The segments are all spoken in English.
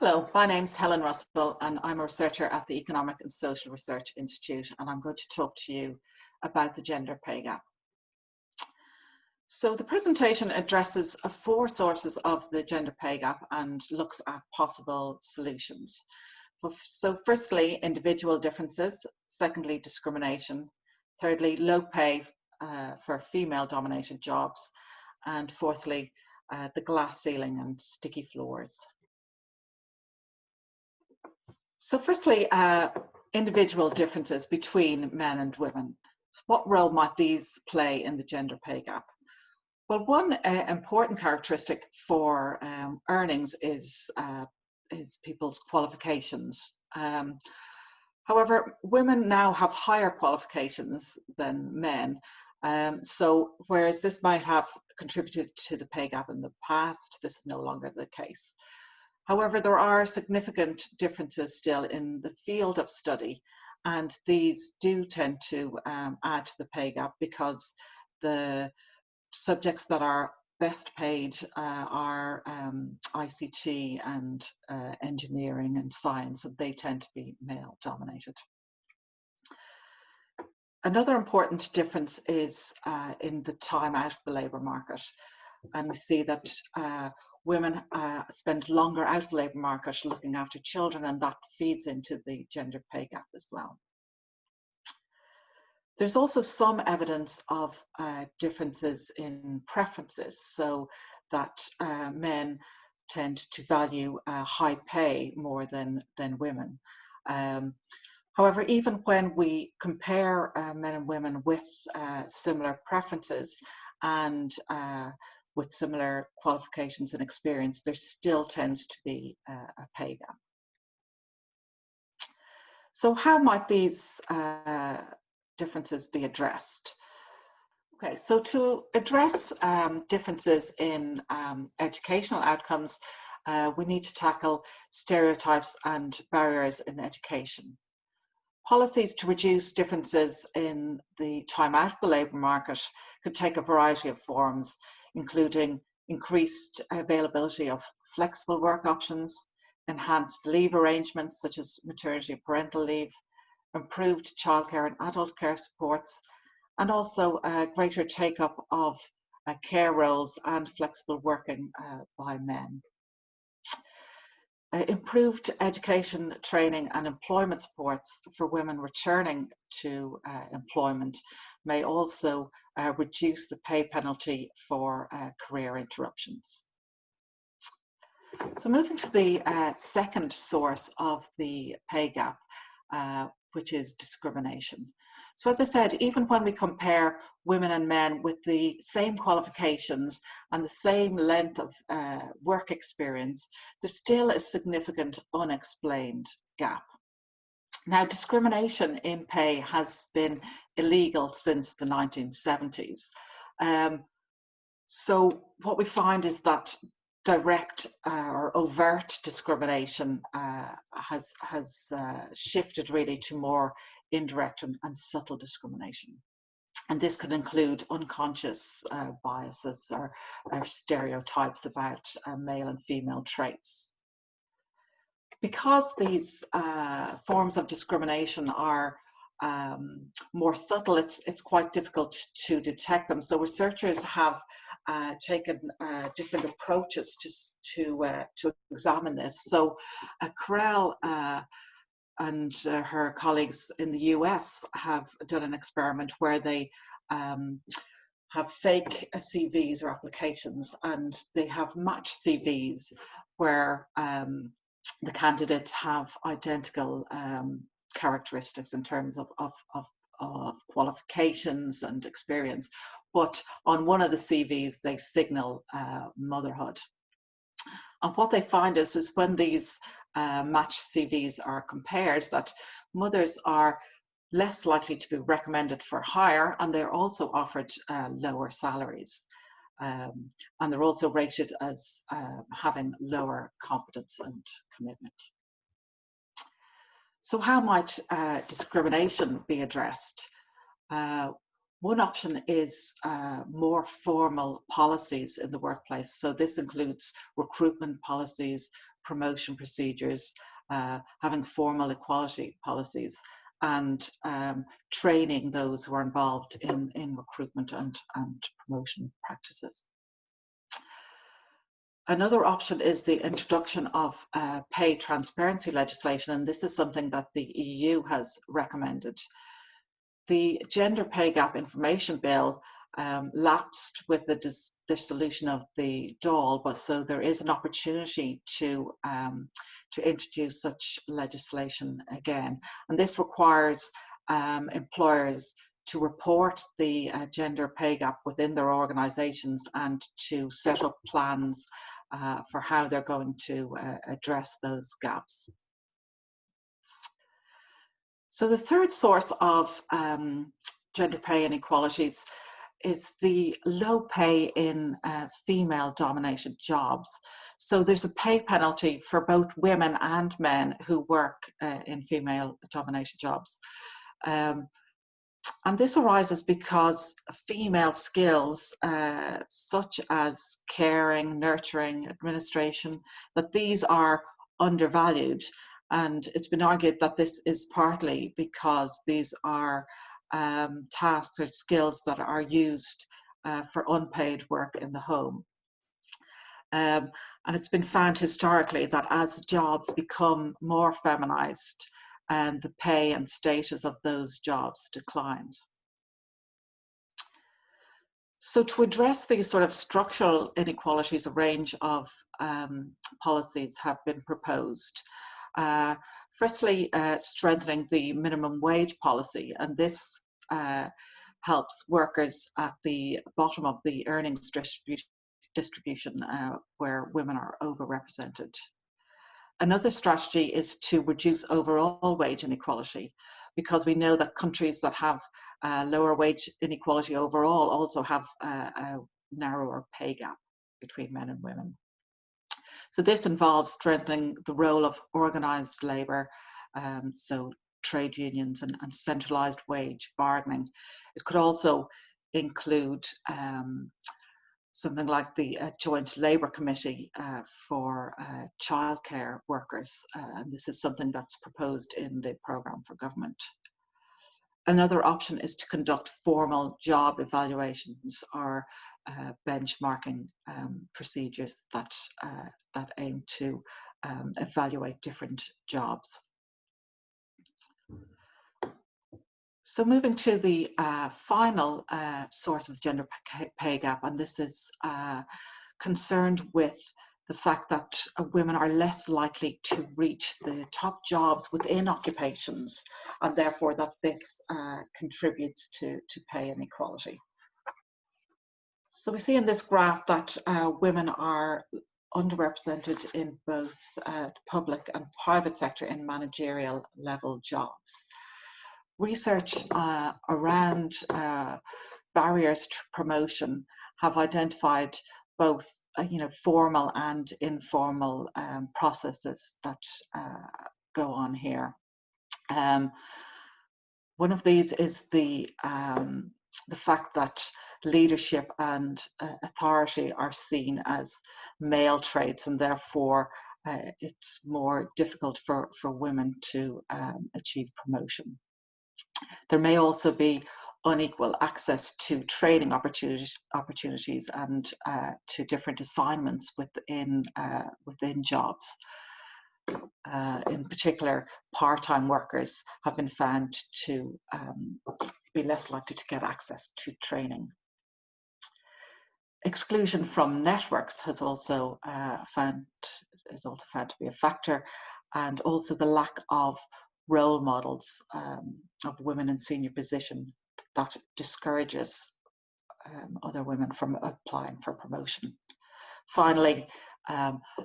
Hello, my name's Helen Russell and I'm a researcher at the Economic and Social Research Institute, and I'm going to talk to you about the gender pay gap. So the presentation addresses four sources of the gender pay gap and looks at possible solutions. So firstly, individual differences. Secondly, discrimination. Thirdly, low pay for female-dominated jobs. And fourthly, the glass ceiling and sticky floors. So firstly, individual differences between men and women. What role might these play in the gender pay gap? Well, one important characteristic for earnings is people's qualifications. However, women now have higher qualifications than men. So whereas this might have contributed to the pay gap in the past, this is no longer the case. However, there are significant differences still in the field of study, and these do tend to add to the pay gap because the subjects that are best paid are ICT and engineering and science, and they tend to be male dominated. Another important difference is in the time out of the labour market, and we see that women spend longer out of the labour market looking after children, and that feeds into the gender pay gap as well. There's also some evidence of differences in preferences, so that men tend to value high pay more than women. However, even when we compare men and women with similar preferences and with similar qualifications and experience, there still tends to be a pay gap. So how might these differences be addressed? Okay, so to address differences in educational outcomes, we need to tackle stereotypes and barriers in education. Policies to reduce differences in the time out of the labour market could take a variety of forms, including increased availability of flexible work options, enhanced leave arrangements such as maternity and parental leave, improved childcare and adult care supports, and also greater take-up of care roles and flexible working by men. Improved education, training and employment supports for women returning to employment may also reduce the pay penalty for career interruptions. So moving to the second source of the pay gap, which is discrimination. So as I said, even when we compare women and men with the same qualifications and the same length of work experience, there's still a significant unexplained gap. Now, discrimination in pay has been illegal since the 1970s. So what we find is that direct or overt discrimination has shifted really to more indirect and subtle discrimination. And this could include unconscious biases or stereotypes about male and female traits. Because these forms of discrimination are more subtle, it's quite difficult to detect them. So researchers have taken different approaches to examine this. So Carell and her colleagues in the US have done an experiment where they have fake CVs or applications, and they have matched CVs where the candidates have identical characteristics in terms of qualifications and experience, but on one of the CVs they signal motherhood. And what they find is when these matched CVs are compared, that mothers are less likely to be recommended for hire, and they're also offered lower salaries. And they're also rated as having lower competence and commitment. So how might discrimination be addressed? One option is more formal policies in the workplace. So this includes recruitment policies, promotion procedures, having formal equality policies, and training those who are involved in recruitment and promotion practices. Another option is the introduction of pay transparency legislation, and this is something that the EU has recommended. The Gender Pay Gap Information Bill lapsed with the dissolution of the DAL, but so there is an opportunity to introduce such legislation again. And this requires employers to report the gender pay gap within their organisations and to set up plans for how they're going to address those gaps. So the third source of gender pay inequalities is the low pay in female-dominated jobs. So there's a pay penalty for both women and men who work in female-dominated jobs. And this arises because female skills such as caring, nurturing, administration, that these are undervalued. And it's been argued that this is partly because these are tasks or skills that are used for unpaid work in the home. And it's been found historically that as jobs become more feminized, the pay and status of those jobs declines. So to address these sort of structural inequalities, a range of policies have been proposed. Firstly, strengthening the minimum wage policy, and this helps workers at the bottom of the earnings distribution where women are overrepresented. Another strategy is to reduce overall wage inequality, because we know that countries that have lower wage inequality overall also have a narrower pay gap between men and women. So this involves strengthening the role of organised labour, so trade unions and centralised wage bargaining. It could also include something like the Joint Labour Committee for childcare workers, and this is something that's proposed in the programme for government. Another option is to conduct formal job evaluations or benchmarking procedures that aim to evaluate different jobs. So moving to the final source of the gender pay gap, and this is concerned with the fact that women are less likely to reach the top jobs within occupations, and therefore that this contributes to pay inequality. So we see in this graph that women are underrepresented in both the public and private sector in managerial level jobs. Research around barriers to promotion have identified both formal and informal processes that go on here. One of these is the fact that leadership and authority are seen as male traits, and therefore it's more difficult for women to achieve promotion. There may also be unequal access to training opportunities and to different assignments within jobs. In particular, part-time workers have been found to be less likely to get access to training. Exclusion from networks has also found to be a factor, and also the lack of role models of women in senior position that discourages other women from applying for promotion. Finally,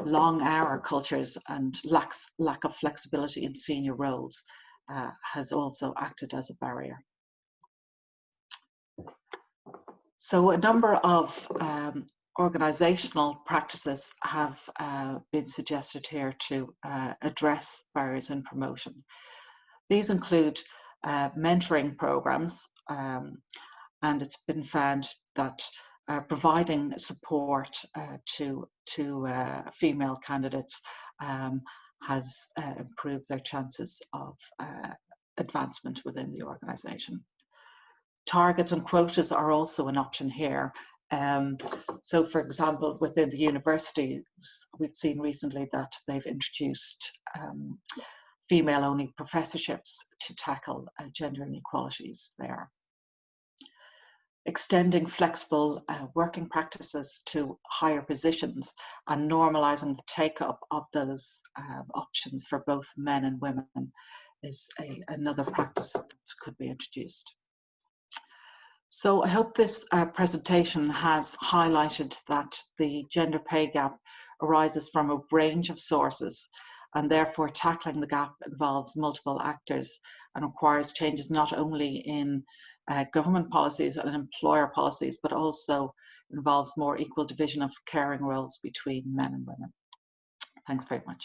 long hour cultures and lack of flexibility in senior roles has also acted as a barrier. So a number of organisational practices have been suggested here to address barriers in promotion. These include mentoring programs, and it's been found that providing support to female candidates has improved their chances of advancement within the organisation. Targets and quotas are also an option here. So, for example, within the universities, we've seen recently that they've introduced female-only professorships to tackle gender inequalities there. Extending flexible working practices to higher positions and normalising the take-up of those options for both men and women is another practice that could be introduced. So I hope this presentation has highlighted that the gender pay gap arises from a range of sources, and therefore tackling the gap involves multiple actors and requires changes not only in government policies and employer policies, but also involves more equal division of caring roles between men and women. Thanks very much.